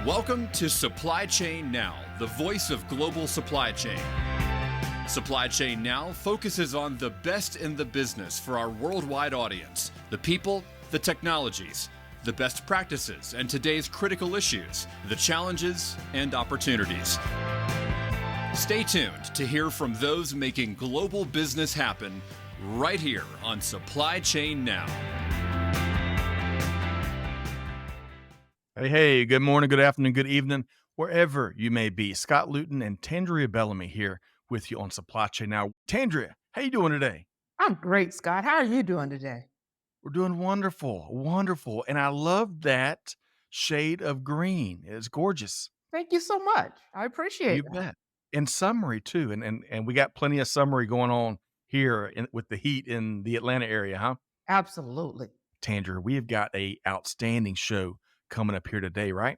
Welcome to Supply Chain Now, the voice of global supply chain. Supply Chain Now focuses on the best in the business for our worldwide audience, the people, the technologies, the best practices, and today's critical issues, the challenges and opportunities. Stay tuned to hear from those making global business happen right here on Supply Chain Now. Hey, good morning, good afternoon, good evening, wherever you may be. Scott Luton and Tandreia Bellamy here with you on Supply Chain Now. Tandreia, how you doing today? I'm great, Scott. How are you doing today? We're doing wonderful, wonderful. And I love that shade of green. It's gorgeous. Thank you so much. I appreciate You that. bet. And summery too. And we got plenty of summery going on here with the heat in the Atlanta area, huh? Absolutely. Tandreia, we have got a outstanding show coming up here today, right?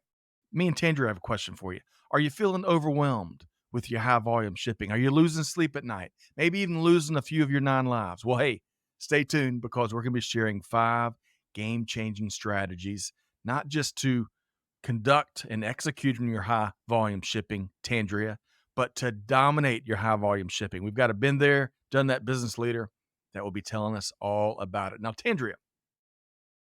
Me and Tandreia have a question for you. Are you feeling overwhelmed with your high volume shipping? Are you losing sleep at night? Maybe even losing a few of your 9 lives? Well, hey, stay tuned because we're going to be sharing 5 game-changing strategies, not just to conduct and execute on your high volume shipping, Tandreia, but to dominate your high volume shipping. We've got a been there, done that business leader that will be telling us all about it. Now, Tandreia,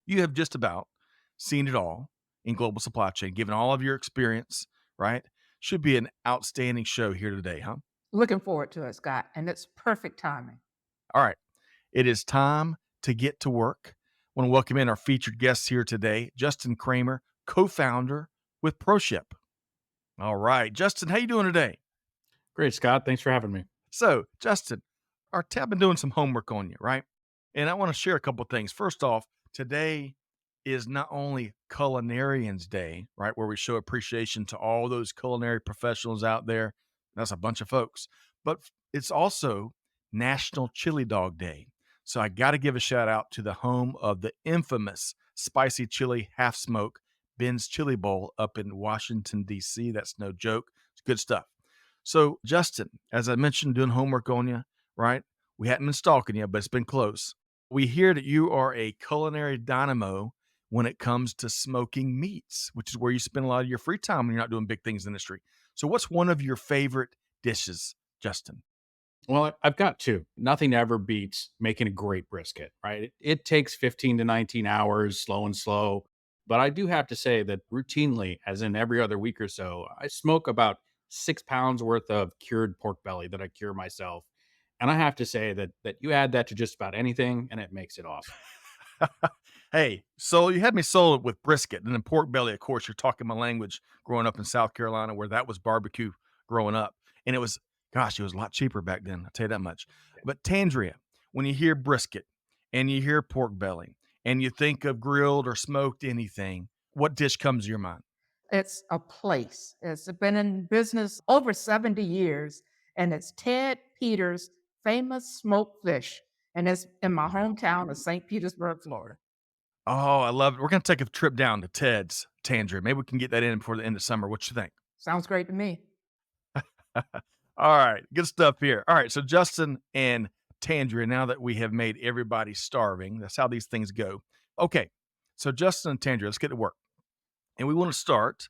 you have just about seen it all in global supply chain, given all of your experience, right? Should be an outstanding show here today, huh? Looking forward to it, Scott. And it's perfect timing. All right. It is time to get to work. I want to welcome in our featured guests here today, Justin Cramer, co-founder with ProShip. All right. Justin, how you doing today? Great, Scott. Thanks for having me. So, Justin, I've been doing some homework on you, right? And I want to share a couple of things. First off, today is not only Culinarians Day, right, where we show appreciation to all those culinary professionals out there. That's a bunch of folks. But it's also National Chili Dog Day. So I got to give a shout out to the home of the infamous spicy chili half smoke Ben's Chili Bowl up in Washington, D.C. That's no joke. It's good stuff. So, Justin, as I mentioned, doing homework on you, right? We hadn't been stalking you, but it's been close. We hear that you are a culinary dynamo when it comes to smoking meats, which is where you spend a lot of your free time when you're not doing big things in the industry. So what's one of your favorite dishes, Justin? Well, I've got two. Nothing ever beats making a great brisket, right? It takes 15 to 19 hours, slow and slow. But I do have to say that routinely, as in every other week or so, I smoke about 6 pounds worth of cured pork belly that I cure myself. And I have to say that you add that to just about anything and it makes it awesome. Hey, so you had me sold with brisket and then pork belly. Of course, you're talking my language growing up in South Carolina where that was barbecue growing up. And it was a lot cheaper back then. I'll tell you that much. But Tandreia, when you hear brisket and you hear pork belly and you think of grilled or smoked anything, what dish comes to your mind? It's a place. It's been in business over 70 years, and it's Ted Peters' famous smoked fish. And it's in my hometown of St. Petersburg, Florida. Oh, I love it. We're going to take a trip down to Ted's, Tandreia. Maybe we can get that in before the end of summer. What you think? Sounds great to me. All right, good stuff here. All right, so Justin and Tandreia, now that we have made everybody starving, that's how these things go. Okay, so Justin and Tandreia, let's get to work. And we want to start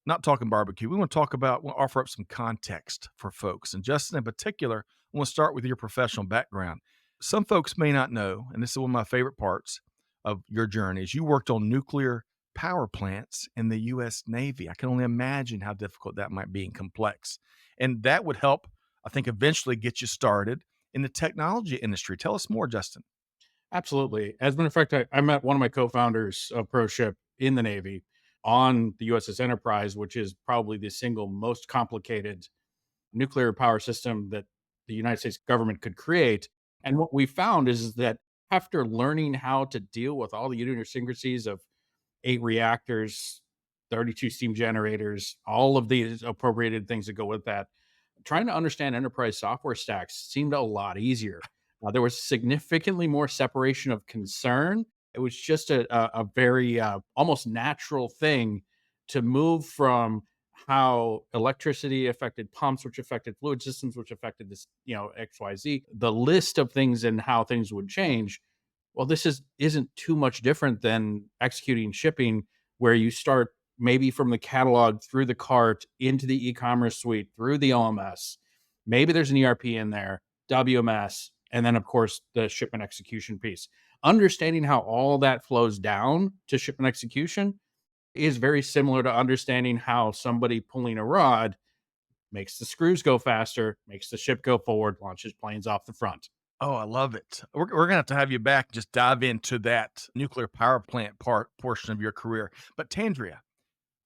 not talking barbecue. We want to offer up some context for folks. And Justin in particular, I want to start with your professional background. Some folks may not know, and this is one of my favorite parts of your journey, is you worked on nuclear power plants in the U.S. Navy. I can only imagine how difficult that might be and complex. And that would help, I think, eventually get you started in the technology industry. Tell us more, Justin. Absolutely. As a matter of fact, I met one of my co-founders of ProShip in the Navy on the USS Enterprise, which is probably the single most complicated nuclear power system that the United States government could create. And what we found is that after learning how to deal with all the idiosyncrasies of 8 reactors, 32 steam generators, all of these appropriated things that go with that, trying to understand enterprise software stacks seemed a lot easier. There was significantly more separation of concern. It was just a very almost natural thing to move from how electricity affected pumps, which affected fluid systems, which affected this, XYZ, the list of things and how things would change. Well, this isn't too much different than executing shipping, where you start maybe from the catalog through the cart into the e-commerce suite, through the OMS. Maybe there's an ERP in there, WMS, and then of course the shipment execution piece. Understanding how all that flows down to shipment execution is very similar to understanding how somebody pulling a rod makes the screws go faster, makes the ship go forward, launches planes off the front. Oh, I love it. We're gonna have to have you back and just dive into that nuclear power plant portion of your career. But Tandrea,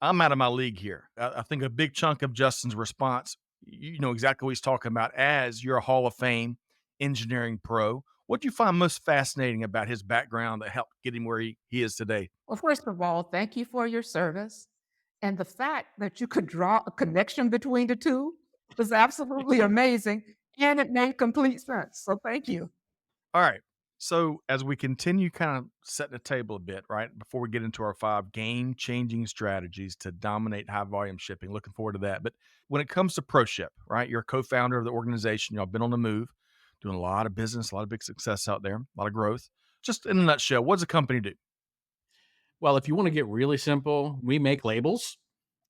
I'm out of my league here. I think a big chunk of Justin's response, you know exactly what he's talking about. As you're a Hall of Fame engineering pro, what do you find most fascinating about his background that helped get him where he is today? Well, first of all, thank you for your service. And the fact that you could draw a connection between the two was absolutely amazing. And it made complete sense. So thank you. All right. So as we continue kind of setting the table a bit, right, before we get into our 5 game-changing strategies to dominate high volume shipping, looking forward to that. But when it comes to ProShip, right, you're a co-founder of the organization. Y'all been on the move, doing a lot of business, a lot of big success out there, a lot of growth. Just in a nutshell, what does the company do? Well, if you want to get really simple, we make labels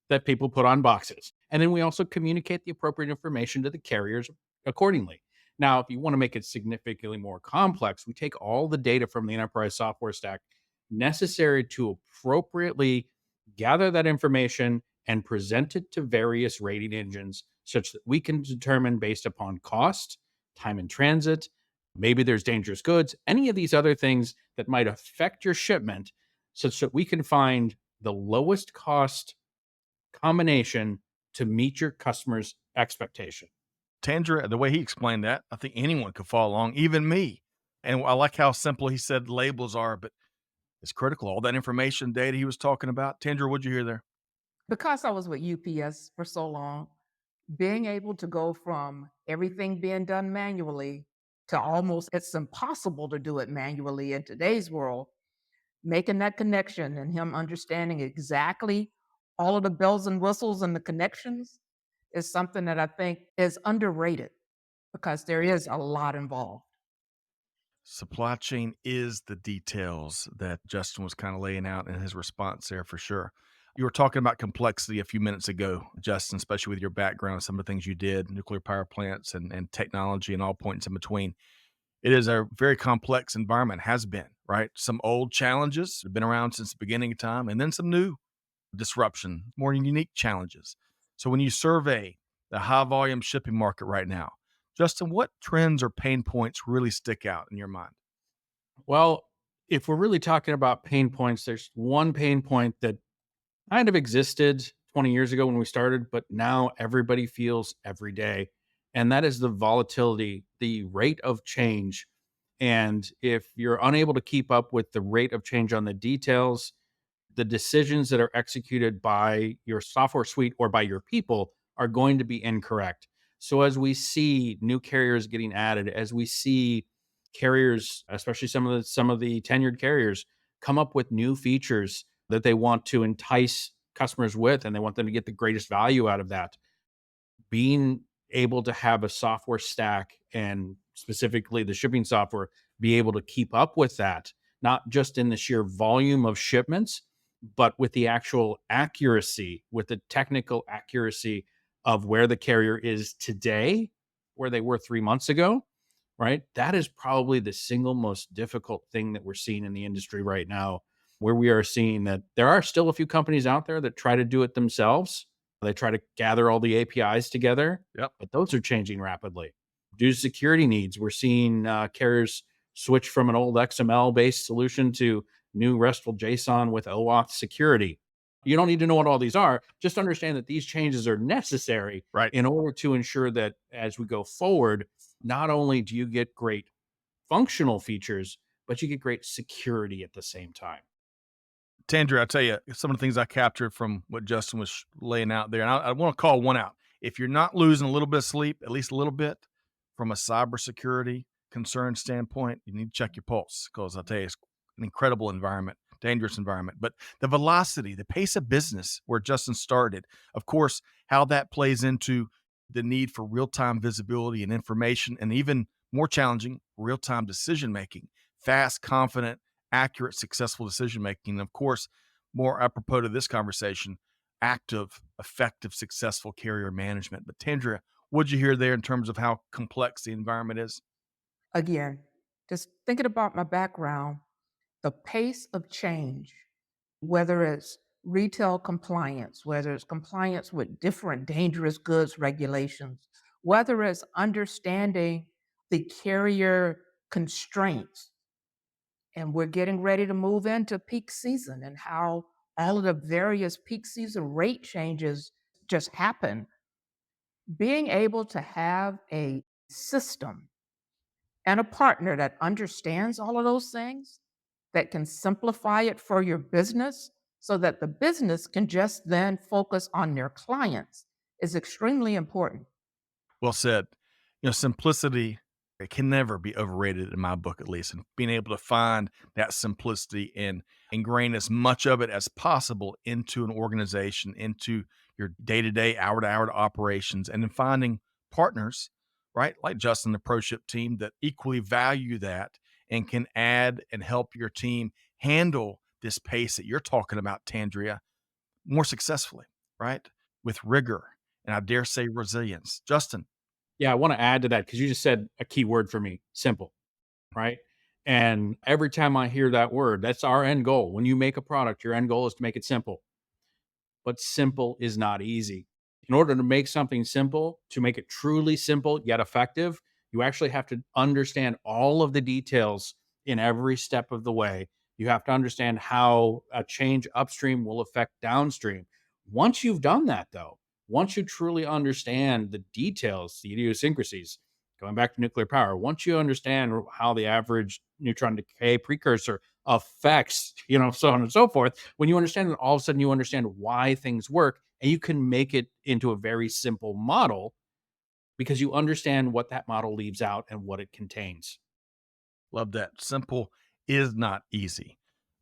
that people put on boxes. And then we also communicate the appropriate information to the carriers accordingly. Now, if you want to make it significantly more complex, we take all the data from the enterprise software stack necessary to appropriately gather that information and present it to various rating engines such that we can determine based upon cost, time in transit, maybe there's dangerous goods, any of these other things that might affect your shipment, such that we can find the lowest cost combination to meet your customer's expectation. Tandra, the way he explained that, I think anyone could follow along, even me. And I like how simple he said labels are, but it's critical. All that information data he was talking about. Tandra, what'd you hear there? Because I was with UPS for so long, being able to go from everything being done manually to almost it's impossible to do it manually in today's world, making that connection and him understanding exactly all of the bells and whistles and the connections is something that I think is underrated because there is a lot involved. Supply chain is the details that Justin was kind of laying out in his response there for sure. You were talking about complexity a few minutes ago, Justin, especially with your background, some of the things you did, nuclear power plants and technology and all points in between. It is a very complex environment, has been, right? Some old challenges have been around since the beginning of time, and then some new disruption, more unique challenges. So when you survey the high volume shipping market right now, Justin, what trends or pain points really stick out in your mind? Well, if we're really talking about pain points, there's one pain point that kind of existed 20 years ago when we started, but now everybody feels every day. And that is the volatility, the rate of change. And if you're unable to keep up with the rate of change on the details, the decisions that are executed by your software suite or by your people are going to be incorrect. So as we see new carriers getting added, as we see carriers, especially some of the tenured carriers, come up with new features that they want to entice customers with, and they want them to get the greatest value out of that, being able to have a software stack and specifically the shipping software be able to keep up with that, not just in the sheer volume of shipments, but with the actual accuracy, with the technical accuracy of where the carrier is today, where they were 3 months ago, right? That is probably the single most difficult thing that we're seeing in the industry right now, where we are seeing that there are still a few companies out there that try to do it themselves. They try to gather all the APIs together, Yep. but those are changing rapidly. Due to security needs, we're seeing carriers switch from an old XML-based solution to new RESTful JSON with OAuth security. You don't need to know what all these are. Just understand that these changes are necessary Right. in order to ensure that as we go forward, not only do you get great functional features, but you get great security at the same time. Tandra, I tell you, some of the things I captured from what Justin was laying out there, and I want to call one out. If you're not losing a little bit of sleep, at least a little bit, from a cybersecurity concern standpoint, you need to check your pulse because I'll tell you, it's an incredible environment, dangerous environment. But the velocity, the pace of business where Justin started, of course, how that plays into the need for real-time visibility and information, and even more challenging, real-time decision making, fast, confident, accurate, successful decision making. And of course, more apropos to this conversation, active, effective, successful carrier management. But Tandrea, what'd you hear there in terms of how complex the environment is? Again, just thinking about my background, the pace of change, whether it's retail compliance, whether it's compliance with different dangerous goods regulations, whether it's understanding the carrier constraints. And we're getting ready to move into peak season and how all of the various peak season rate changes just happen. Being able to have a system and a partner that understands all of those things, that can simplify it for your business so that the business can just then focus on their clients is extremely important. Well said. Simplicity, it can never be overrated in my book, at least. And being able to find that simplicity and ingrain as much of it as possible into an organization, into your day to day, hour to hour operations, and then finding partners, right? Like Justin, the ProShip team that equally value that and can add and help your team handle this pace that you're talking about, Tandrea, more successfully, right? With rigor and I dare say resilience. Justin, Yeah, I want to add to that because you just said a key word for me, simple, right? And every time I hear that word, that's our end goal. When you make a product, your end goal is to make it simple, but simple is not easy. In order to make something simple, to make it truly simple yet effective, you actually have to understand all of the details in every step of the way. You have to understand how a change upstream will affect downstream. Once you've done that, though, once you truly understand the details, the idiosyncrasies, going back to nuclear power, once you understand how the average neutron decay precursor affects, so on and so forth, when you understand it, all of a sudden you understand why things work and you can make it into a very simple model because you understand what that model leaves out and what it contains. love that. Simple is not easy,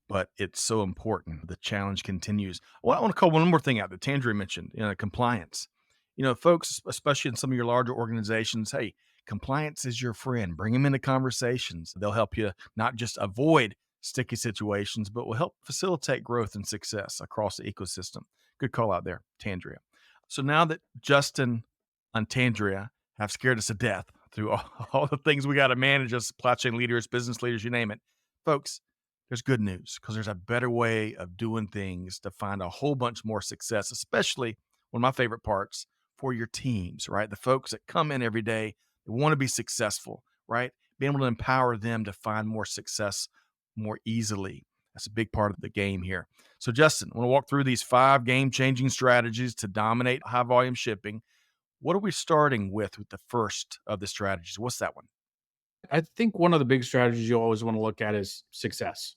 but it's so important. The challenge continues. Well, I want to call one more thing out that Tandrea mentioned, compliance. Folks, especially in some of your larger organizations, hey, compliance is your friend. Bring them into conversations. They'll help you not just avoid sticky situations, but will help facilitate growth and success across the ecosystem. Good call out there, Tandrea. So now that Justin and Tandrea have scared us to death through all the things we got to manage as supply chain leaders, business leaders, you name it, folks, there's good news because there's a better way of doing things to find a whole bunch more success, especially one of my favorite parts for your teams, right? The folks that come in every day, they want to be successful, right? Being able to empower them to find more success more easily. That's a big part of the game here. So, Justin, I want to walk through these 5 game changing strategies to dominate high volume shipping. What are we starting with the first of the strategies? What's that one? I think one of the big strategies you always want to look at is success.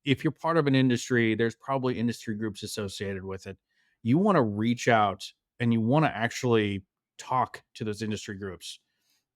If you're part of an industry, there's probably industry groups associated with it. You want to reach out and you want to actually talk to those industry groups.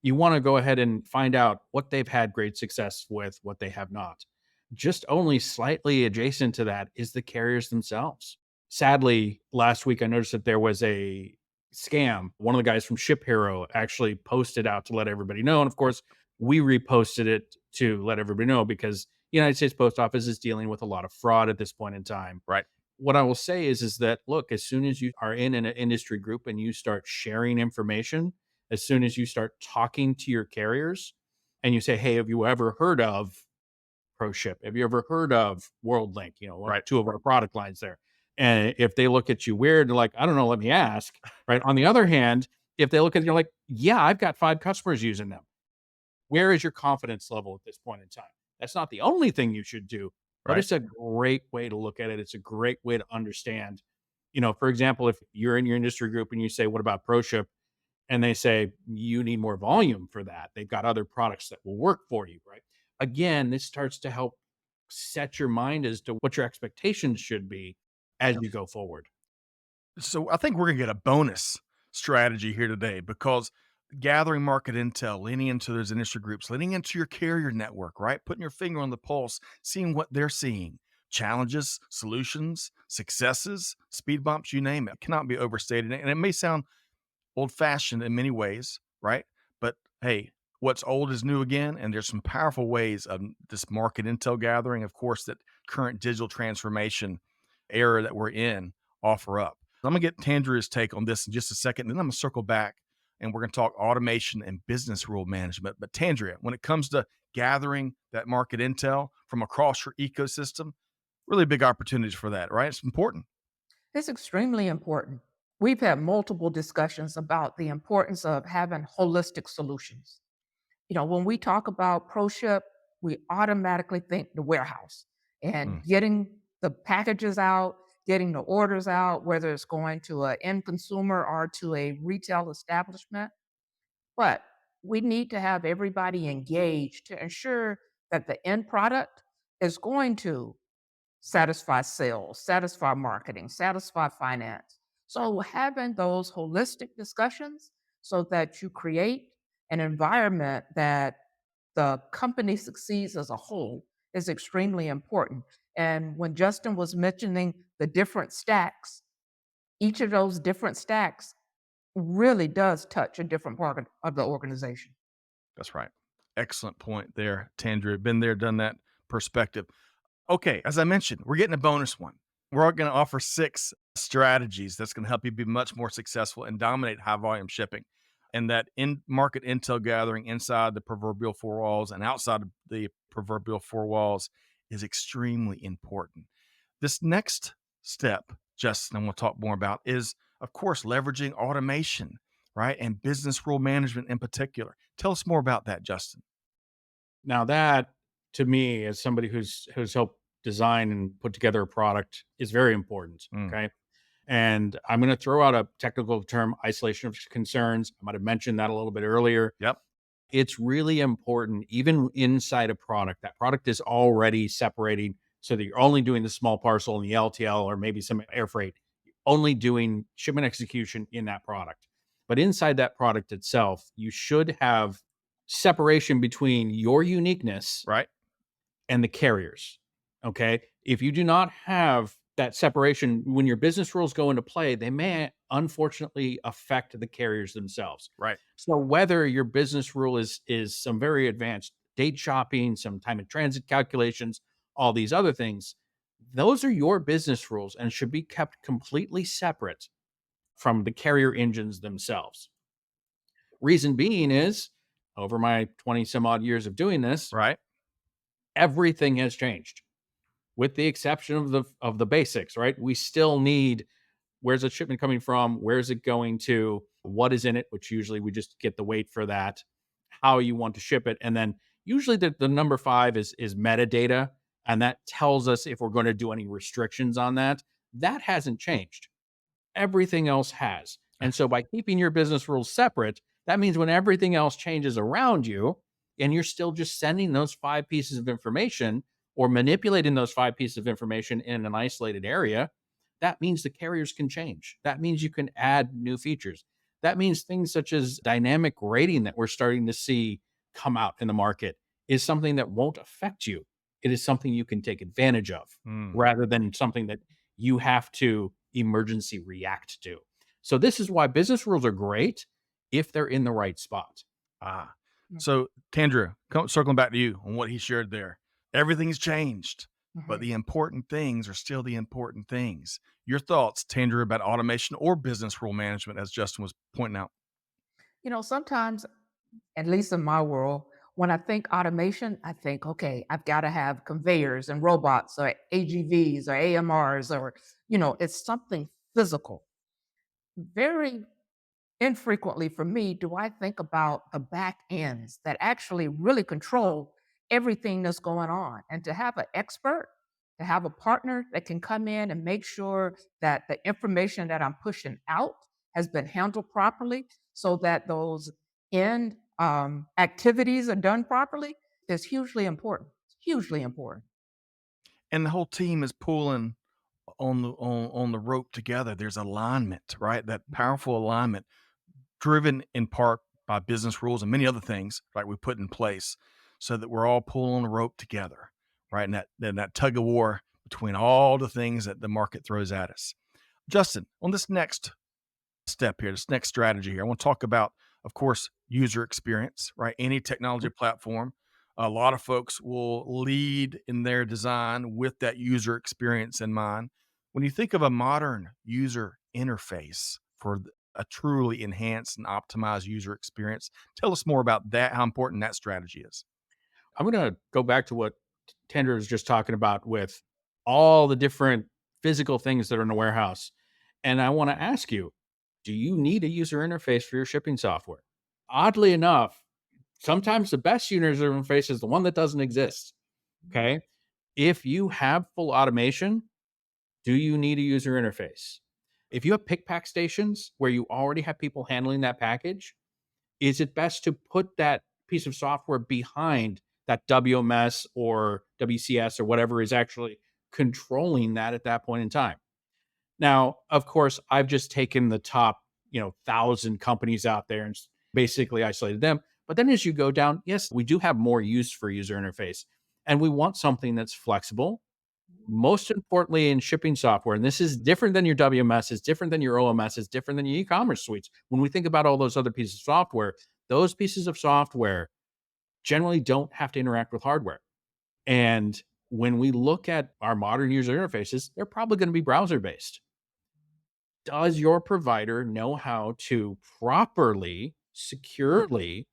You want to go ahead and find out what they've had great success with, what they have not. Just only slightly adjacent to that is the carriers themselves. Sadly, last week I noticed that there was a scam. One of the guys from Ship Hero actually posted out to let everybody know. And of course, we reposted it to let everybody know because the United States Post Office is dealing with a lot of fraud at this point in time. Right. What I will say is that look, as soon as you are in an industry group and you start sharing information, as soon as you start talking to your carriers and you say, "Hey, have you ever heard of ProShip? Have you ever heard of WorldLink?" Right. 2 of our product lines there. And if they look at you weird, they're like, "I don't know, let me ask." Right? On the other hand, if they look at you like, "Yeah, I've got 5 customers using them." Where is your confidence level at this point in time? That's not the only thing you should do, but Right. it's a great way to look at it. It's a great way to understand. For example, if you're in your industry group and you say, "What about ProShip?" and they say, "You need more volume for that." They've got other products that will work for you, right? Again, this starts to help set your mind as to what your expectations should be as you go forward. So I think we're going to get a bonus strategy here today because gathering market intel, leaning into those industry groups, leaning into your carrier network, right? Putting your finger on the pulse, seeing what they're seeing, challenges, solutions, successes, speed bumps, you name it, cannot be overstated. And it may sound old fashioned in many ways, right? But hey, what's old is new again. And there's some powerful ways of this market intel gathering. Of course, that current digital transformation era that we're in offer up. I'm going to get Tandreia's take on this in just a second. Then I'm going to circle back and we're going to talk automation and business rule management. But Tandreia, when it comes to gathering that market intel from across your ecosystem, really big opportunities for that, right? It's important. It's extremely important. We've had multiple discussions about the importance of having holistic solutions. When we talk about ProShip, we automatically think the warehouse and Mm, getting the packages out, getting the orders out, whether it's going to an end consumer or to a retail establishment. But we need to have everybody engaged to ensure that the end product is going to satisfy sales, satisfy marketing, satisfy finance. So having those holistic discussions so that you create an environment that the company succeeds as a whole is extremely important. And when Justin was mentioning the different stacks, each of those different stacks really does touch a different part of the organization. that's right. Excellent point there, Tandreia. Been there, done that perspective. Okay, as I mentioned, we're getting a bonus one. We're going to offer 6 strategies that's going to help you be much more successful and dominate high volume shipping. And that in market intel gathering inside the proverbial 4 walls and outside of the proverbial 4 walls is extremely important. This next step, Justin, I want to talk more about is, of course, leveraging automation, right? And business rule management in particular. Tell us more about that, Justin. Now that, to me, as somebody who's helped design and put together a product, is very important. Mm, Okay. And I'm going to throw out a technical term, isolation of concerns. I might have mentioned that a little bit earlier. yep. It's really important, even inside a product, that product is already separating so that you're only doing the small parcel and the LTL or maybe some air freight, only doing shipment execution in that product. But inside that product itself, you should have separation between your uniqueness Right. and the carriers. Okay. If you do not have that separation, when your business rules go into play, they may unfortunately affect the carriers themselves. Right. So whether your business rule is some very advanced date shopping, some time and transit calculations, all these other things, those are your business rules and should be kept completely separate from the carrier engines themselves. Reason being is, over my 20 some odd years of doing this, Right. everything has changed with the exception of the basics, right? We still need, where's the shipment coming from? Where's it going to? What is in it? Which usually we just get the weight for that, how you want to ship it. And then usually the number 5 is metadata. And that tells us if we're going to do any restrictions on that. That hasn't changed. Everything else has. And so by keeping your business rules separate, that means when everything else changes around you and you're still just sending those 5 pieces of information or manipulating those 5 pieces of information in an isolated area, that means the carriers can change. That means you can add new features. That means things such as dynamic rating that we're starting to see come out in the market is something that won't affect you. It is something you can take advantage of Mm. rather than something that you have to emergency react to. So this is why business rules are great if they're in the right spot. Ah, Mm. so Tandreia, circling back to you on what he shared there. Everything's changed, but Mhm. the important things are still the important things. Your thoughts, Tandreia, about automation or business rule management, as Justin was pointing out. Sometimes, at least in my world, when I think automation, I think, okay, I've got to have conveyors and robots or AGVs or AMRs or, it's something physical. Very infrequently for me do I think about the back ends that actually really control everything that's going on. And to have an expert, to have a partner that can come in and make sure that the information that I'm pushing out has been handled properly so that those end activities are done properly is hugely important. Hugely important. And the whole team is pulling on the rope together. There's alignment, right? That powerful alignment driven in part by business rules and many other things, right? We put in place so that we're all pulling the rope together, right? And that tug of war between all the things that the market throws at us. Justin, on this next step here, this next strategy here, I want to talk about, of course, user experience, right? Any technology platform. A lot of folks will lead in their design with that user experience in mind. When you think of a modern user interface for a truly enhanced and optimized user experience, tell us more about that, how important that strategy is. I'm going to go back to what Tender was just talking about with all the different physical things that are in a warehouse. And I want to ask you, do you need a user interface for your shipping software? Oddly enough, sometimes the best user interface is the one that doesn't exist. Okay. If you have full automation, do you need a user interface? If you have pick pack stations where you already have people handling that package, is it best to put that piece of software behind that WMS or WCS or whatever is actually controlling that at that point in time? Now, of course, I've just taken the top, 1,000 companies out there and basically isolated them. But then as you go down, yes, we do have more use for user interface, and we want something that's flexible. Most importantly, in shipping software, and this is different than your WMS, it's different than your OMS, it's different than your e-commerce suites. When we think about all those other pieces of software, those pieces of software generally don't have to interact with hardware. And when we look at our modern user interfaces, they're probably going to be browser based. Does your provider know how to properly, securely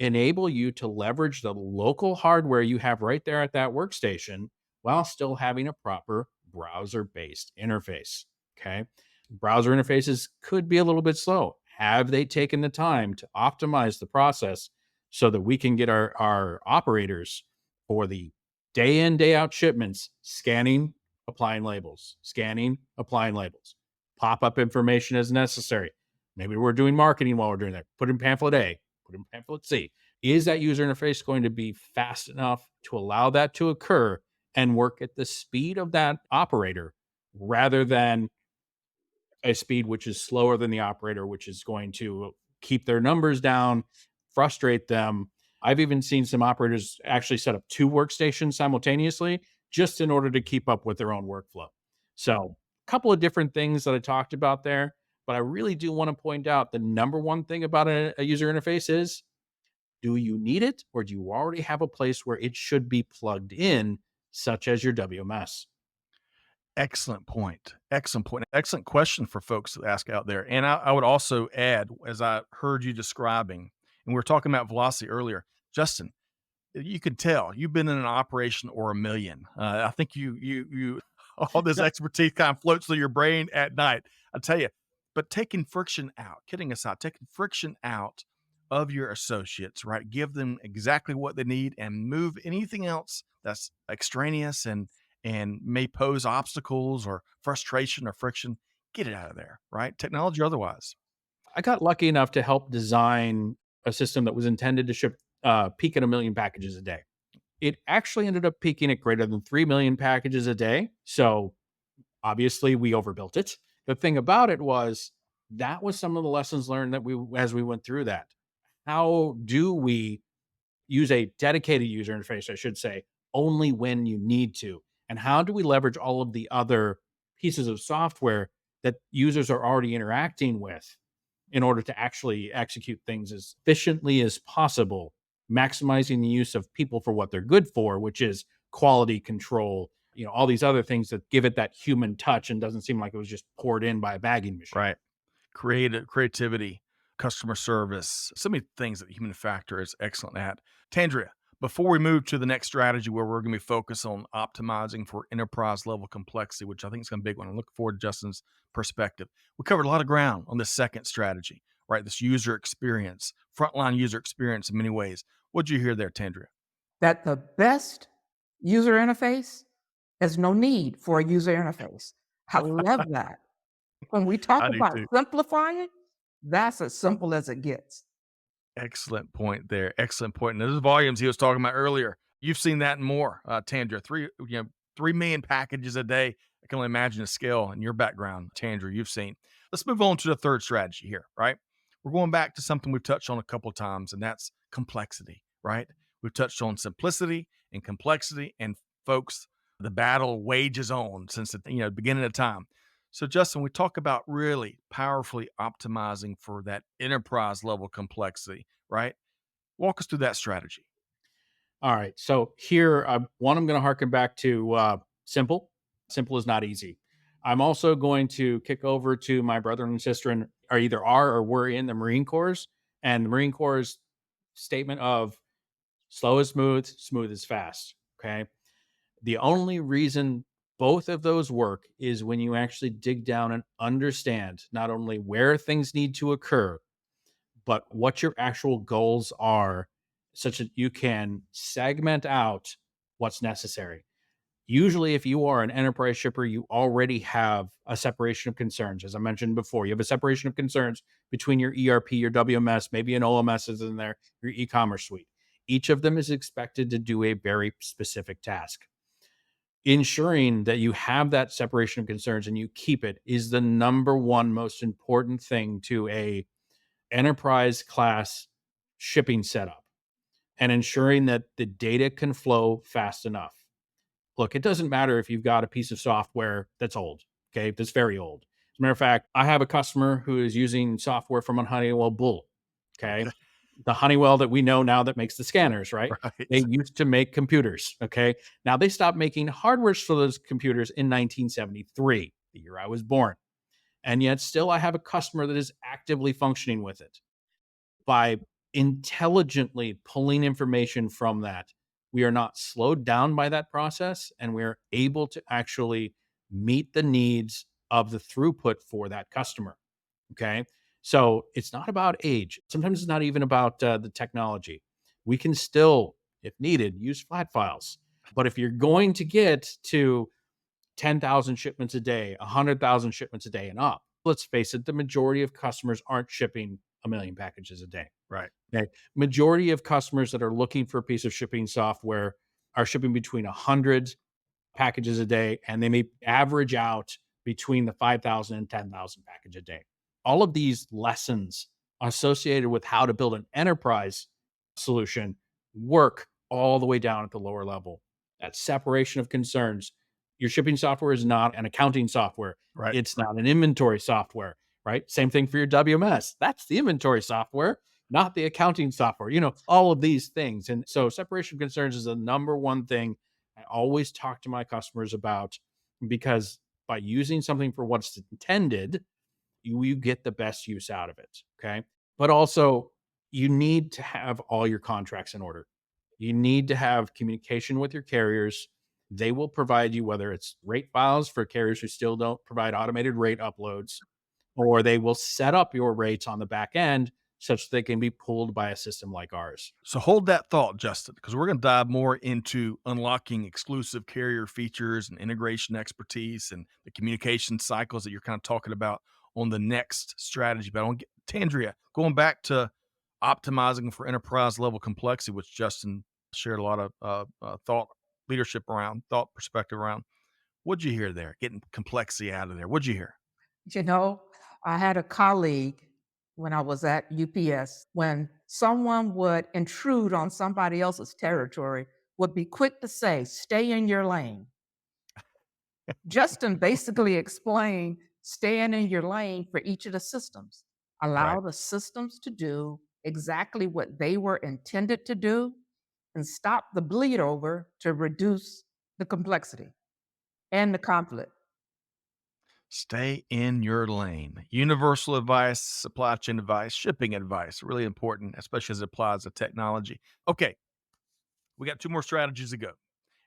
enable you to leverage the local hardware you have right there at that workstation while still having a proper browser based interface? Okay. Browser interfaces could be a little bit slow. Have they taken the time to optimize the process so that we can get our operators for the day in, day out shipments scanning, applying labels, scanning, applying labels, pop up information as necessary? Maybe we're doing marketing while we're doing that. Put in pamphlet A, put in pamphlet C. Is that user interface going to be fast enough to allow that to occur and work at the speed of that operator rather than a speed which is slower than the operator, which is going to keep their numbers down, frustrate them? I've even seen some operators actually set up two workstations simultaneously just in order to keep up with their own workflow. So, a couple of different things that I talked about there, but I really do want to point out the number one thing about a user interface is, do you need it, or do you already have a place where it should be plugged in, such as your WMS? Excellent point. Excellent point. Excellent question for folks to ask out there. And I would also add, as I heard you describing, and we were talking about velocity earlier, Justin, you could tell you've been in an operation or a million. I think you all this expertise kind of floats through your brain at night. I tell you, but taking friction out, kidding aside, taking friction out of your associates, right? Give them exactly what they need and move anything else that's extraneous and may pose obstacles or frustration or friction. Get it out of there, right? Technology or otherwise. I got lucky enough to help design a system that was intended to ship peak at 1 million packages a day. It actually ended up peaking at greater than 3 million packages a day. So obviously we overbuilt it. The thing about it was that was some of the lessons learned that as we went through that. How do we use a dedicated user interface, I should say, only when you need to? And how do we leverage all of the other pieces of software that users are already interacting with in order to actually execute things as efficiently as possible, maximizing the use of people for what they're good for, which is quality control, all these other things that give it that human touch and doesn't seem like it was just poured in by a bagging machine. Right. Creativity, customer service, so many things that the human factor is excellent at. Tandrea, before we move to the next strategy where we're going to be focused on optimizing for enterprise level complexity, which I think is going to be a big one. I'm looking forward to Justin's perspective. We covered a lot of ground on this second strategy, right? This user experience, frontline user experience in many ways. What'd you hear there, Tandrea? That the best user interface has no need for a user interface. I love that. When we talk I do about too. simplifying, that's as simple as it gets. Excellent point there. Excellent point. And those volumes he was talking about earlier, you've seen that and more, Tandra. 3 million packages a day. I can only imagine the scale in your background, Tandra, you've seen. Let's move on to the third strategy here, right? We're going back to something we've touched on a couple of times, and that's complexity, right? We've touched on simplicity and complexity, and folks, the battle wages on since the beginning of time. So, Justin, we talk about really powerfully optimizing for that enterprise level complexity, right? Walk us through that strategy. All right. So here, I'm going to harken back to simple. Simple is not easy. I'm also going to kick over to my brother and sister and are or were in the Marine Corps, and the Marine Corps' statement of slow is smooth, smooth is fast. Okay. The only reason both of those work is when you actually dig down and understand not only where things need to occur, but what your actual goals are, such that you can segment out what's necessary. Usually, if you are an enterprise shipper, you already have a separation of concerns. As I mentioned before, you have a separation of concerns between your ERP, your WMS, maybe an OMS is in there, your e-commerce suite. Each of them is expected to do a very specific task. Ensuring that you have that separation of concerns and you keep it is the number one most important thing to a enterprise class shipping setup, and ensuring that the data can flow fast enough. Look, it doesn't matter if you've got a piece of software that's old, okay, that's very old. As a matter of fact, I have a customer who is using software from a Honeywell Bull, okay? Okay. The Honeywell that we know now that makes the scanners, right? They Right. used to make computers, okay? Now they stopped making hardware for those computers in 1973, the year I was born. And yet still I have a customer that is actively functioning with it. By intelligently pulling information from that, we are not slowed down by that process, and we're able to actually meet the needs of the throughput for that customer. Okay. So it's not about age. Sometimes it's not even about the technology. We can still, if needed, use flat files. But if you're going to get to 10,000 shipments a day, 100,000 shipments a day and up, let's face it, the majority of customers aren't shipping a million packages a day. Right. Okay. Majority of customers that are looking for a piece of shipping software are shipping between 100 packages a day, and they may average out between the 5,000 and 10,000 package a day. All of these lessons associated with how to build an enterprise solution work all the way down at the lower level. That separation of concerns. Your shipping software is not an accounting software. Right. It's not an inventory software, right? Same thing for your WMS. That's the inventory software, not the accounting software. All of these things. And so separation of concerns is the number one thing I always talk to my customers about, because by using something for what's intended, you get the best use out of it. Okay. But also, you need to have all your contracts in order. You need to have communication with your carriers. They will provide you, whether it's rate files for carriers who still don't provide automated rate uploads, or they will set up your rates on the back end such that they can be pulled by a system like ours. So hold that thought, Justin, because we're going to dive more into unlocking exclusive carrier features and integration expertise and the communication cycles that you're kind of talking about on the next strategy. But I want to get Tandreia, going back to optimizing for enterprise level complexity, which Justin shared a lot of thought leadership around, thought perspective around. What'd you hear there? Getting complexity out of there. What'd you hear? You know, I had a colleague when I was at UPS, when someone would intrude on somebody else's territory, would be quick to say, stay in your lane. Justin basically explained staying in your lane for each of the systems. Allow Right. the systems to do exactly what they were intended to do and stop the bleed over to reduce the complexity and the conflict. Stay in your lane. Universal advice, supply chain advice, shipping advice, really important, especially as it applies to technology. Okay, we got two more strategies to go.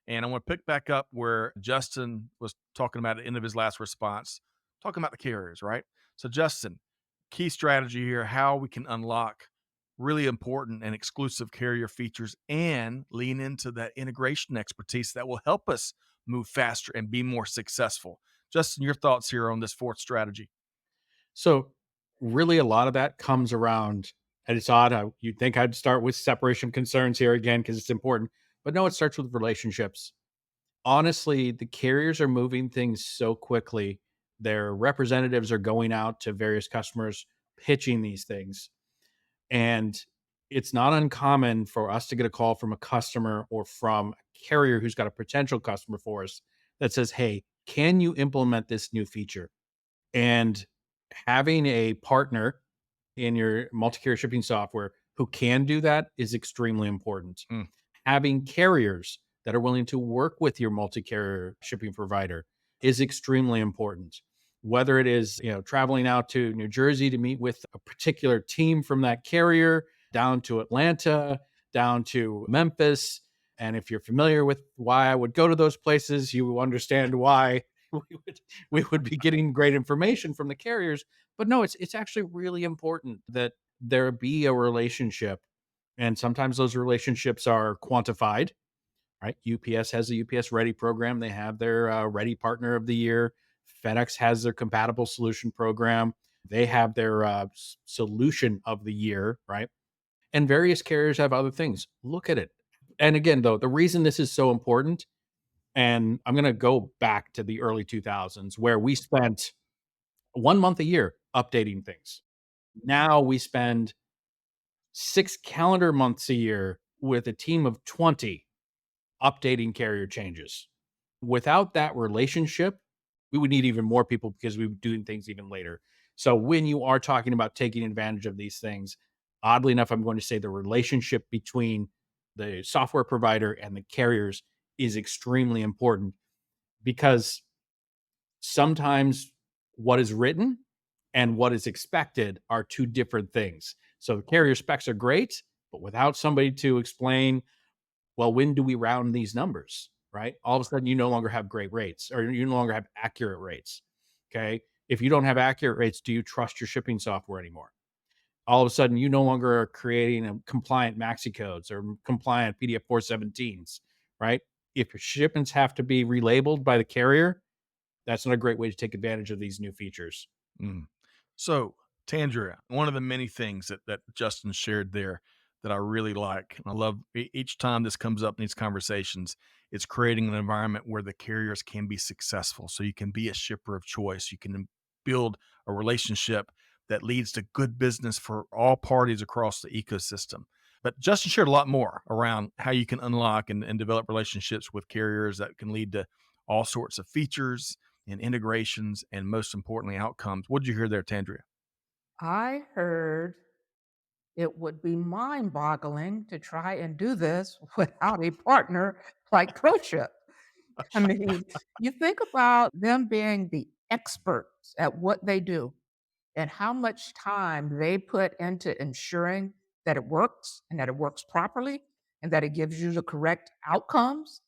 And I want to pick back up where Justin was talking about at the end of his last response, talking about the carriers, right? So, Justin, key strategy here, how we can unlock really important and exclusive carrier features and lean into that integration expertise that will help us move faster and be more successful. Justin, your thoughts here on this fourth strategy? So, really, a lot of that comes around, and it's odd. You'd think I'd start with separation concerns here again because it's important, but no, it starts with relationships. Honestly, the carriers are moving things so quickly. Their representatives are going out to various customers pitching these things. And it's not uncommon for us to get a call from a customer or from a carrier who's got a potential customer for us that says, hey, can you implement this new feature? And having a partner in your multi-carrier shipping software who can do that is extremely important. Mm. Having carriers that are willing to work with your multi-carrier shipping provider is extremely important. Whether it is, traveling out to New Jersey to meet with a particular team from that carrier, down to Atlanta, down to Memphis. And if you're familiar with why I would go to those places, you understand why we would be getting great information from the carriers. But no, it's actually really important that there be a relationship. And sometimes those relationships are quantified, right? UPS has a UPS Ready program. They have their Ready Partner of the Year. FedEx has their Compatible Solution program. They have their Solution of the Year, right? And various carriers have other things. Look at it. And again, though, the reason this is so important, and I'm going to go back to the early 2000s where we spent 1 month a year updating things. Now we spend 6 calendar months a year with a team of 20 updating carrier changes. Without that relationship, we would need even more people because we would do things even later. So when you are talking about taking advantage of these things, oddly enough, I'm going to say the relationship between the software provider and the carriers is extremely important, because sometimes what is written and what is expected are two different things. So the carrier specs are great, but without somebody to explain, well, when do we round these numbers, right? All of a sudden, you no longer have great rates, or you no longer have accurate rates. Okay. If you don't have accurate rates, do you trust your shipping software anymore? All of a sudden, you no longer are creating compliant maxi codes or compliant PDF 417s, right? If your shipments have to be relabeled by the carrier, that's not a great way to take advantage of these new features. Mm. So, Tandrea, one of the many things that Justin shared there that I really like, and I love each time this comes up in these conversations, it's creating an environment where the carriers can be successful. So you can be a shipper of choice. You can build a relationship that leads to good business for all parties across the ecosystem. But Justin shared a lot more around how you can unlock and develop relationships with carriers that can lead to all sorts of features and integrations, and most importantly, outcomes. What did you hear there, Tandrea? I heard it would be mind boggling to try and do this without a partner like ProShip. I mean, you think about them being the experts at what they do and how much time they put into ensuring that it works and that it works properly and that it gives you the correct outcomes.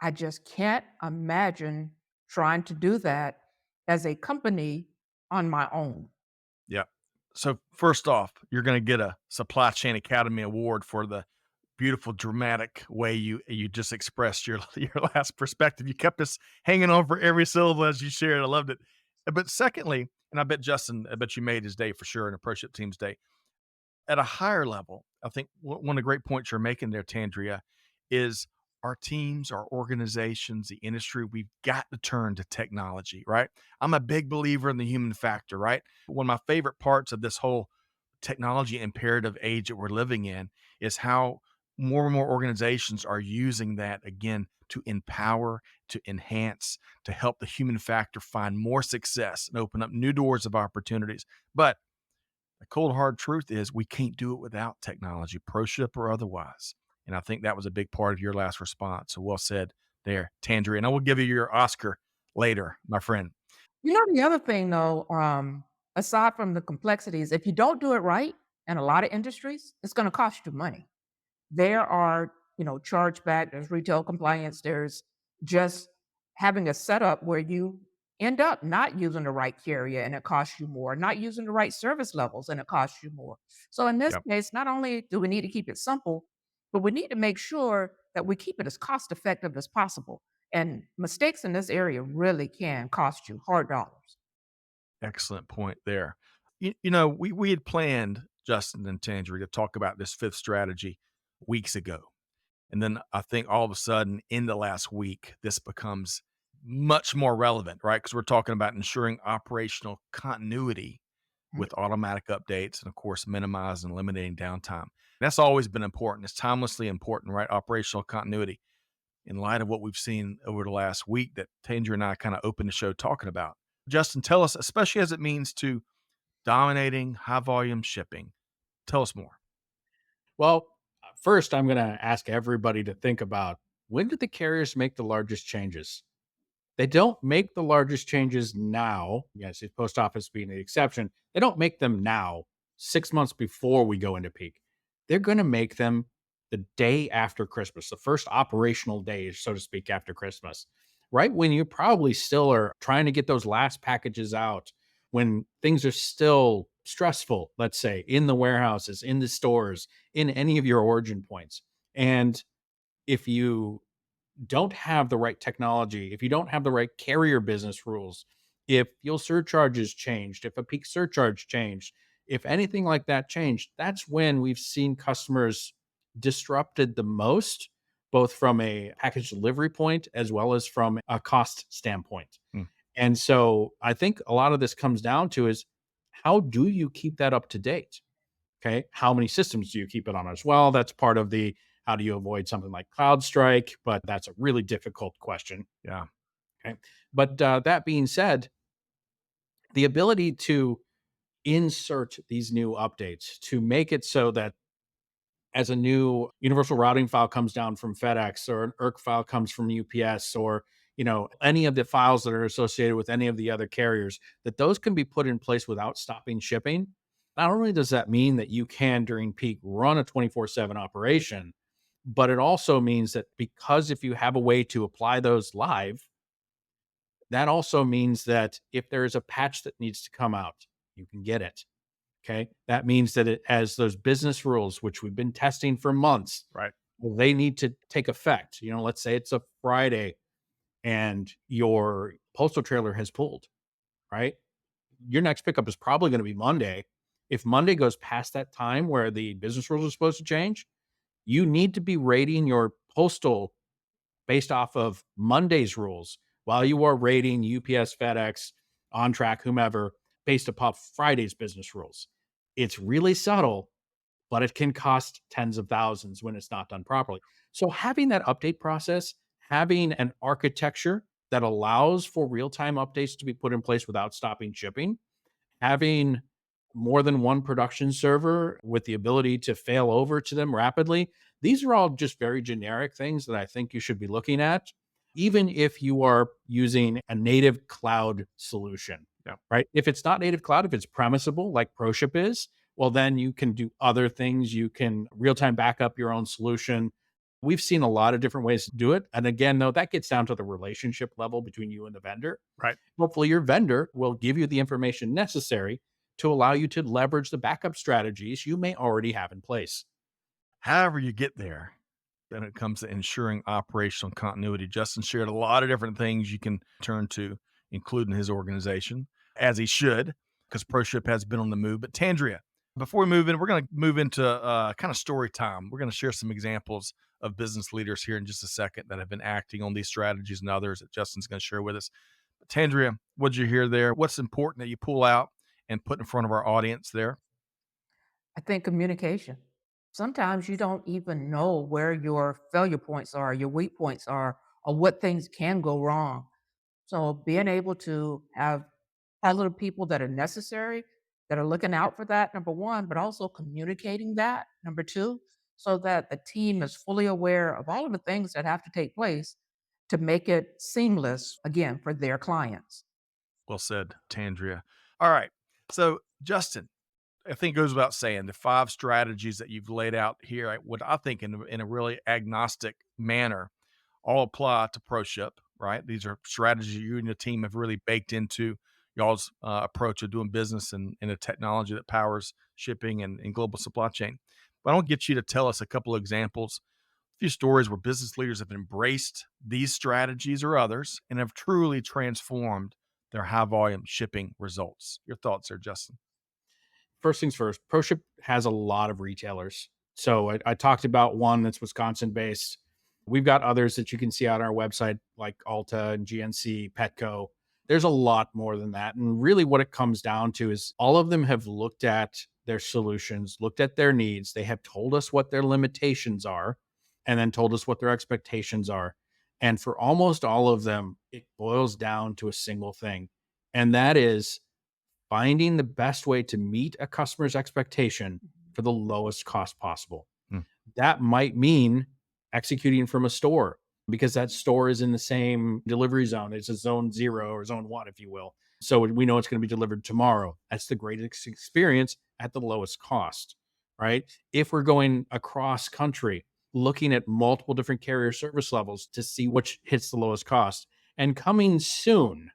I just can't imagine trying to do that as a company on my own. Yeah. So first off, you're going to get a Supply Chain Academy award for the beautiful, dramatic way you just expressed your your last perspective. You kept us hanging on for every syllable as you shared. I loved it. But secondly, and I bet Justin, I bet you made his day for sure, and a pro ship team's day. At a higher level, I think one of the great points you're making there, Tandrea, is our teams, our organizations, the industry, we've got to turn to technology, right? I'm a big believer in the human factor, right? One of my favorite parts of this whole technology imperative age that we're living in is how more and more organizations are using that again to empower, to enhance, to help the human factor find more success and open up new doors of opportunities. But the cold hard truth is we can't do it without technology, pro ship or otherwise. And I think that was a big part of your last response. So well said there, Tandrea. And I will give you your Oscar later, my friend. You know, the other thing though, aside from the complexities, if you don't do it right in a lot of industries, it's going to cost you money. There are, chargeback, there's retail compliance, there's just having a setup where you end up not using the right carrier and it costs you more, not using the right service levels and it costs you more. So in this Yep. case, not only do we need to keep it simple, but we need to make sure that we keep it as cost effective as possible. And mistakes in this area really can cost you hard dollars. Excellent point there. We had planned, Justin and Tandrea, to talk about this fifth strategy weeks ago. And then I think all of a sudden in the last week, this becomes much more relevant, right? Because we're talking about ensuring operational continuity Mm. with automatic updates and, of course, minimizing and eliminating downtime. That's always been important. It's timelessly important, right? Operational continuity in light of what we've seen over the last week that Tanger and I kind of opened the show talking about. Justin, tell us, especially as it means to dominating high volume shipping. Tell us more. Well, first, I'm going to ask everybody to think about, when did the carriers make the largest changes? They don't make the largest changes now. Yes, the post office being the exception. They don't make them now, 6 months before we go into peak. They're going to make them the day after Christmas, the first operational day, so to speak, after Christmas, right when you probably still are trying to get those last packages out, when things are still stressful, let's say, in the warehouses, in the stores, in any of your origin points. And if you don't have the right technology, if you don't have the right carrier business rules, if fuel surcharges changed, if a peak surcharge changed, if anything like that changed, that's when we've seen customers disrupted the most, both from a package delivery point as well as from a cost standpoint. Mm. And so I think a lot of this comes down to is, how do you keep that up to date? Okay. How many systems do you keep it on as well? That's part of the how do you avoid something like CloudStrike? But that's a really difficult question. Yeah. Okay. But that being said, the ability to insert these new updates to make it so that as a new universal routing file comes down from FedEx, or an ERC file comes from UPS, or any of the files that are associated with any of the other carriers, that those can be put in place without stopping shipping. Not only does that mean that you can during peak run a 24/7 operation, but it also means that, because if you have a way to apply those live, that also means that if there is a patch that needs to come out, you can get it. Okay. That means that it has those business rules, which we've been testing for months. Right. Well, they need to take effect. Let's say it's a Friday and your postal trailer has pulled, right? Your next pickup is probably going to be Monday. If Monday goes past that time where the business rules are supposed to change, you need to be rating your postal based off of Monday's rules, while you are rating UPS, FedEx, On Track, whomever, based upon Friday's business rules. It's really subtle, but it can cost tens of thousands when it's not done properly. So having that update process, having an architecture that allows for real-time updates to be put in place without stopping shipping, having more than one production server with the ability to fail over to them rapidly. These are all just very generic things that I think you should be looking at, even if you are using a native cloud solution. Yeah. Right? If it's not native cloud, if it's premisable like ProShip is, well, then you can do other things. You can real-time back up your own solution. We've seen a lot of different ways to do it. And again, though, that gets down to the relationship level between you and the vendor. Right. Hopefully your vendor will give you the information necessary to allow you to leverage the backup strategies you may already have in place. However you get there, when it comes to ensuring operational continuity, Justin shared a lot of different things you can turn to, including his organization, as he should, because ProShip has been on the move. But Tandreia, before we move in, we're going to move into kind of story time. We're going to share some examples of business leaders here in just a second that have been acting on these strategies and others that Justin's going to share with us. But Tandreia, what'd you hear there? What's important that you pull out and put in front of our audience there? I think communication. Sometimes you don't even know where your failure points are, your weak points are, or what things can go wrong. So being able to have little people that are necessary, that are looking out for that, number one, but also communicating that, number two, so that the team is fully aware of all of the things that have to take place to make it seamless, again, for their clients. Well said, Tandreia. All right. So, Justin, I think it goes without saying the 5 strategies that you've laid out here, what I think in a really agnostic manner, all apply to ProShip, right? These are strategies you and your team have really baked into y'all's approach of doing business and a technology that powers shipping and global supply chain. But I want to get you to tell us a couple of examples, a few stories where business leaders have embraced these strategies or others and have truly transformed their high volume shipping results. Your thoughts there, Justin? First things first, ProShip has a lot of retailers. So I talked about one that's Wisconsin based. We've got others that you can see on our website, like Alta and GNC, Petco. There's a lot more than that. And really what it comes down to is all of them have looked at their solutions, looked at their needs. They have told us what their limitations are, and then told us what their expectations are. And for almost all of them, it boils down to a single thing. And that is finding the best way to meet a customer's expectation for the lowest cost possible. Hmm. That might mean executing from a store. because that store is in the same delivery zone. It's a zone 0 or zone 1, if you will. So we know it's going to be delivered tomorrow. That's the greatest experience at the lowest cost, right? If we're going across country, looking at multiple different carrier service levels to see which hits the lowest cost. And coming soon,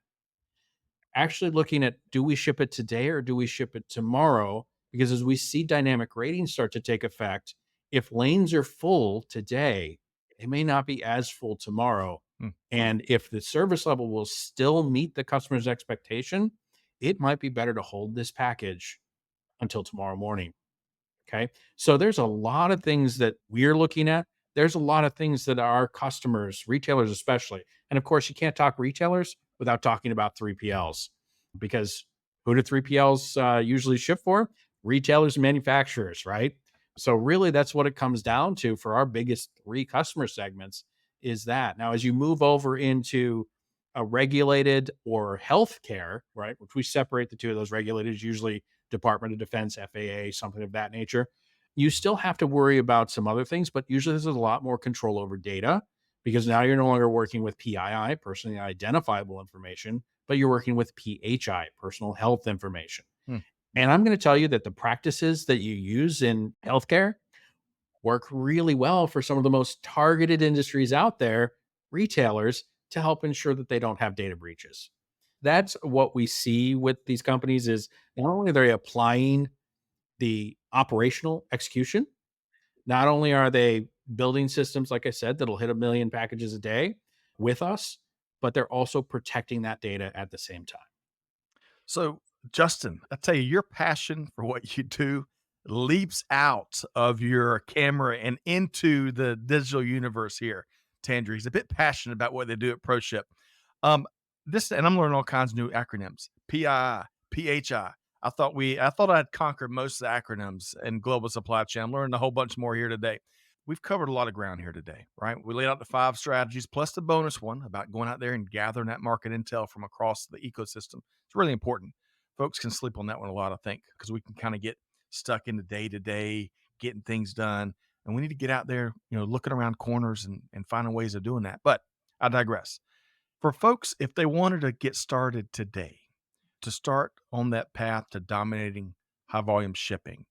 actually looking at, do we ship it today or do we ship it tomorrow? Because as we see dynamic rating start to take effect, if lanes are full today, they may not be as full tomorrow. Hmm. And if the service level will still meet the customer's expectation, it might be better to hold this package until tomorrow morning. Okay. So there's a lot of things that we're looking at. There's a lot of things that our customers, retailers especially, and of course, you can't talk retailers without talking about 3PLs, because who do 3PLs usually ship for? Retailers and manufacturers, right? So really, that's what it comes down to for our biggest 3 customer segments is that. Now, as you move over into a regulated or healthcare, right, which we separate the two of those regulated, usually Department of Defense, FAA, something of that nature. You still have to worry about some other things, but usually there's a lot more control over data because now you're no longer working with PII, personally identifiable information, but you're working with PHI, personal health information. Hmm. And I'm going to tell you that the practices that you use in healthcare work really well for some of the most targeted industries out there, retailers, to help ensure that they don't have data breaches. That's what we see with these companies is not only are they applying the operational execution, not only are they building systems, like I said, that'll hit 1 million packages a day with us, but they're also protecting that data at the same time. So, Justin, I tell you, your passion for what you do leaps out of your camera and into the digital universe here. Tandreia, he's a bit passionate about what they do at ProShip. Um, and I'm learning all kinds of new acronyms. PII, PHI. I thought I'd conquered most of the acronyms in global supply chain. I'm learning a whole bunch more here today. We've covered a lot of ground here today, right? We laid out the 5 strategies plus the bonus one about going out there and gathering that market intel from across the ecosystem. It's really important. Folks can sleep on that one a lot, I think, because we can kind of get stuck in the day to day, getting things done. And we need to get out there, looking around corners and finding ways of doing that. But I digress. For folks, if they wanted to get started today, to start on that path to dominating high volume shipping,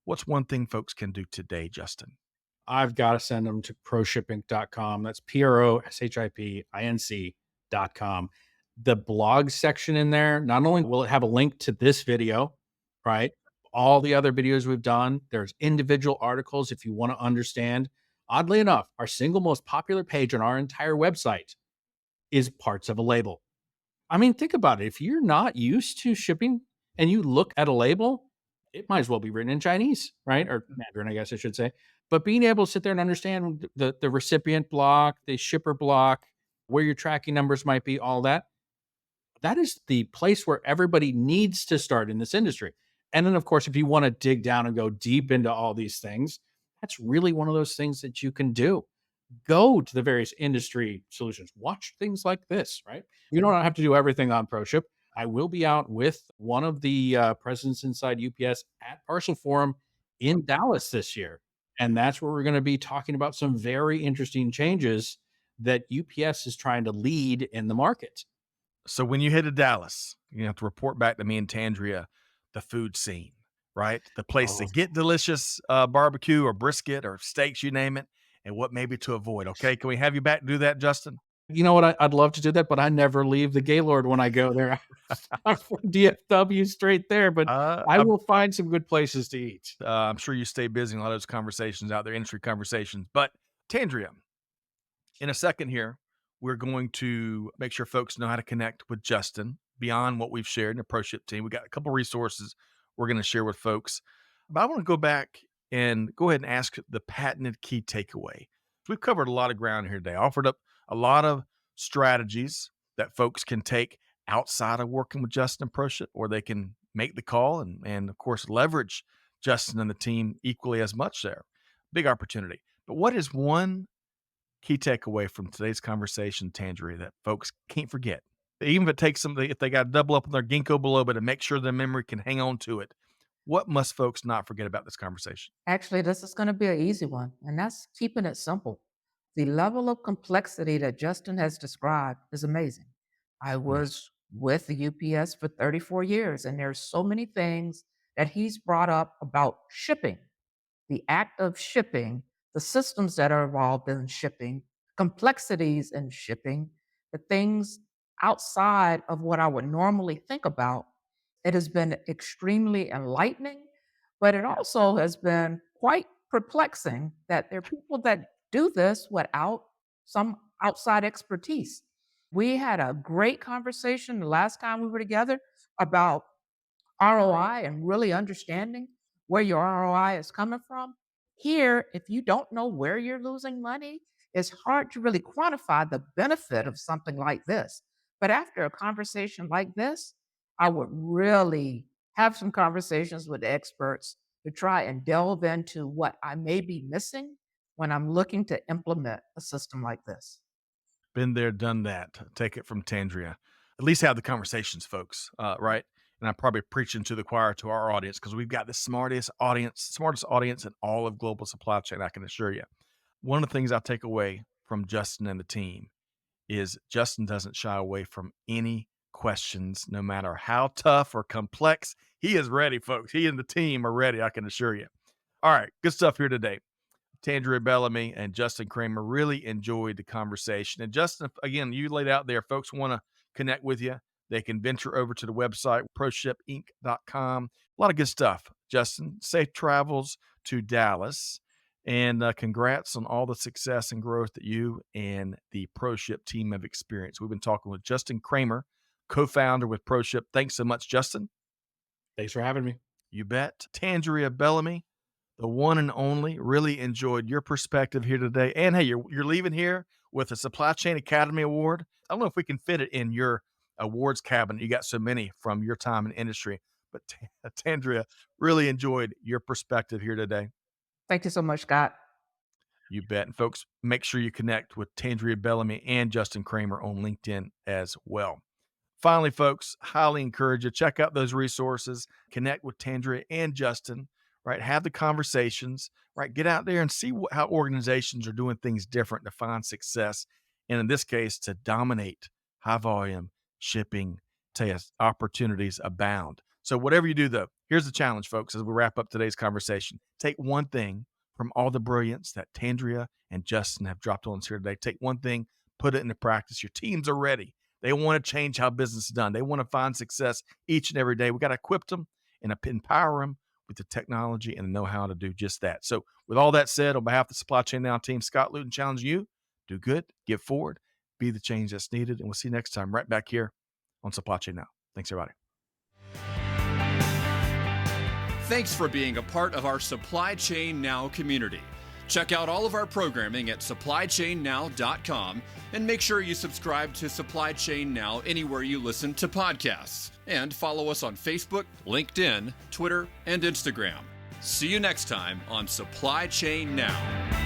what's one thing folks can do today, Justin? I've got to send them to ProShipping.com. That's PROSHIPINC.com. The blog section in there, not only will it have a link to this video, right? All the other videos we've done, there's individual articles if you want to understand. Oddly enough, our single most popular page on our entire website is parts of a label. I mean, think about it. If you're not used to shipping and you look at a label, it might as well be written in Chinese, right? Or Mandarin, I guess I should say. But being able to sit there and understand the recipient block, the shipper block, where your tracking numbers might be, all that, that is the place where everybody needs to start in this industry. And then, of course, if you want to dig down and go deep into all these things, that's really one of those things that you can do. Go to the various industry solutions, watch things like this, right? You don't have to do everything on ProShip. I will be out with one of the presidents inside UPS at Parcel Forum in Dallas this year. And that's where we're going to be talking about some very interesting changes that UPS is trying to lead in the market. So when you head to Dallas, you have to report back to me and Tandreia the food scene, right? The place to get delicious barbecue or brisket or steaks, you name it, and what maybe to avoid. Okay, can we have you back to do that, Justin? You know what? I'd love to do that, but I never leave the Gaylord when I go there. I'm from DFW straight there, but I will find some good places to eat. I'm sure you stay busy in a lot of those conversations out there, industry conversations. But Tandreia, in a second here, we're going to make sure folks know how to connect with Justin beyond what we've shared in the ProShip team. We got a couple resources we're going to share with folks. But I want to go back and go ahead and ask the patented key takeaway. We've covered a lot of ground here today. I offered up a lot of strategies that folks can take outside of working with Justin and ProShip, or they can make the call and of course, leverage Justin and the team equally as much there. Big opportunity. But what is one key takeaway from today's conversation, Tandreia, that folks can't forget? Even if it takes something, if they got to double up on their ginkgo biloba to make sure their memory can hang on to it, what must folks not forget about this conversation? Actually, this is going to be an easy one, and that's keeping it simple. The level of complexity that Justin has described is amazing. I was with the UPS for 34 years, and there's so many things that he's brought up about shipping, the act of shipping, the systems that are involved in shipping, complexities in shipping, the things outside of what I would normally think about. It has been extremely enlightening, but it also has been quite perplexing that there are people that do this without some outside expertise. We had a great conversation the last time we were together about ROI and really understanding where your ROI is coming from. Here, if you don't know where you're losing money, it's hard to really quantify the benefit of something like this. But after a conversation like this, I would really have some conversations with experts to try and delve into what I may be missing when I'm looking to implement a system like this. Been there, done that. Take it from Tandreia. At least have the conversations, folks. Right? And I'm probably preaching to the choir to our audience because we've got the smartest audience in all of global supply chain. I can assure you. One of the things I take away from Justin and the team is Justin doesn't shy away from any questions, no matter how tough or complex. He is ready, folks. He and the team are ready. I can assure you. All right, good stuff here today. Tandreia Bellamy and Justin Cramer really enjoyed the conversation. And Justin, again, you laid out there, folks want to connect with you. They can venture over to the website, ProShipInc.com. A lot of good stuff. Justin, safe travels to Dallas. And congrats on all the success and growth that you and the ProShip team have experienced. We've been talking with Justin Cramer, co-founder with ProShip. Thanks so much, Justin. Thanks for having me. You bet. Tandreia Bellamy, the one and only. Really enjoyed your perspective here today. And hey, you're leaving here with a Supply Chain Academy Award. I don't know if we can fit it in your awards cabinet. You got so many from your time in industry. But Tandreia, really enjoyed your perspective here today. Thank you so much, Scott. You bet. And folks, make sure you connect with Tandreia Bellamy and Justin Cramer on LinkedIn as well. Finally, folks, highly encourage you, check out those resources, connect with Tandreia and Justin, right? Have the conversations, right? Get out there and see how organizations are doing things different to find success. And in this case, to dominate high volume shipping, opportunities abound. So whatever you do, though, here's the challenge, folks, as we wrap up today's conversation. Take one thing from all the brilliance that Tandreia and Justin have dropped on us here today. Take one thing, put it into practice. Your teams are ready. They want to change how business is done. They want to find success each and every day. We got to equip them and empower them with the technology and the know-how to do just that. So with all that said, on behalf of the Supply Chain Now team, Scott Luton challenging you, do good, give forward, be the change that's needed. And we'll see you next time right back here on Supply Chain Now. Thanks, everybody. Thanks for being a part of our Supply Chain Now community. Check out all of our programming at supplychainnow.com and make sure you subscribe to Supply Chain Now anywhere you listen to podcasts. And follow us on Facebook, LinkedIn, Twitter, and Instagram. See you next time on Supply Chain Now.